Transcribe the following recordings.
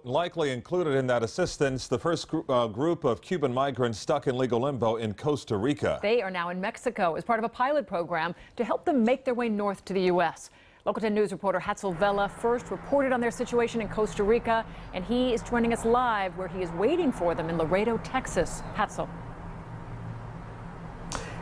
Likely included in that assistance, the first group of Cuban migrants stuck in legal limbo in Costa Rica. They are now in Mexico as part of a pilot program to help them make their way north to the U.S. Local 10 News reporter Hatzel Vela first reported on their situation in Costa Rica, and he is joining us live where he is waiting for them in Laredo, Texas. Hatzel.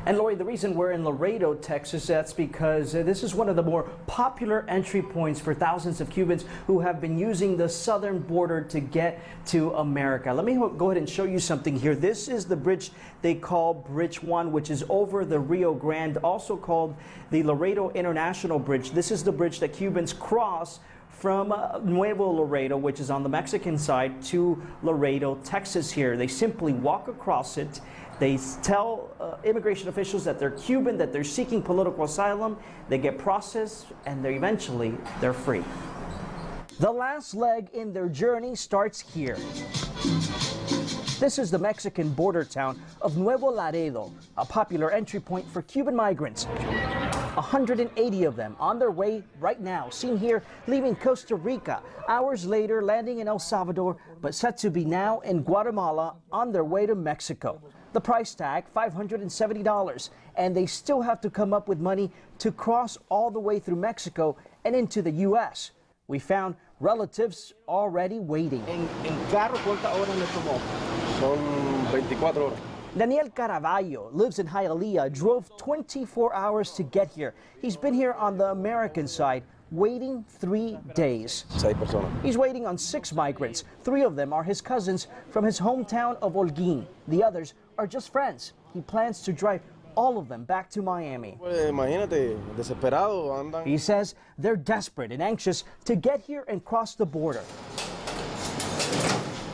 And Lori, the reason we're in Laredo, Texas, that's because this is one of the more popular entry points for thousands of Cubans who have been using the southern border to get to America. Let me go ahead and show you something here. This is the bridge they call Bridge 1, which is over the Rio Grande, also called the Laredo International Bridge. This is the bridge that Cubans cross from Nuevo Laredo, which is on the Mexican side, to Laredo, Texas here. They simply walk across it. They tell immigration officials that they're Cuban, that they're seeking political asylum. They get processed, and eventually they're free. The last leg in their journey starts here. This is the Mexican border town of Nuevo Laredo, a popular entry point for Cuban migrants. 180 of them on their way right now, seen here leaving Costa Rica, hours later landing in El Salvador, but set to be now in Guatemala on their way to Mexico. The price tag, $570, and they still have to come up with money to cross all the way through Mexico and into the U.S. We found relatives already waiting. En carro, ¿cuántas horas le tomó? Son 24 horas. Daniel Caraballo lives in Hialeah, drove 24 hours to get here. He's been here on the American side, waiting 3 days. He's waiting on 6 migrants. 3 of them are his cousins from his hometown of Holguín. The others are just friends. He plans to drive all of them back to Miami. He says they're desperate and anxious to get here and cross the border.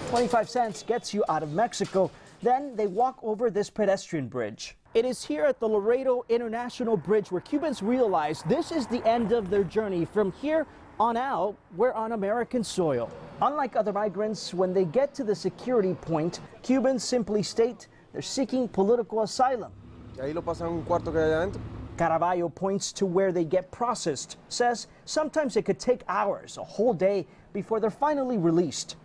25 cents gets you out of Mexico. Then they walk over this pedestrian bridge. It is here at the Laredo International Bridge where Cubans realize this is the end of their journey. From here on out, we're on American soil. Unlike other migrants, when they get to the security point, Cubans simply state they're seeking political asylum. Caraballo points to where they get processed, says sometimes it could take hours, a whole day, before they're finally released.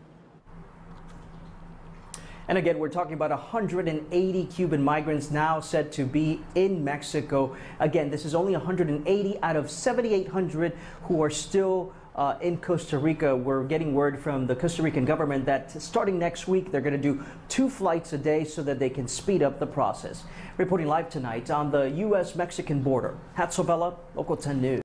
And again, we're talking about 180 Cuban migrants now said to be in Mexico. Again, this is only 180 out of 7,800 who are still in Costa Rica. We're getting word from the Costa Rican government that starting next week, they're going to do 2 flights a day so that they can speed up the process. Reporting live tonight on the U.S.-Mexican border, Hatzel Vela, Local 10 News.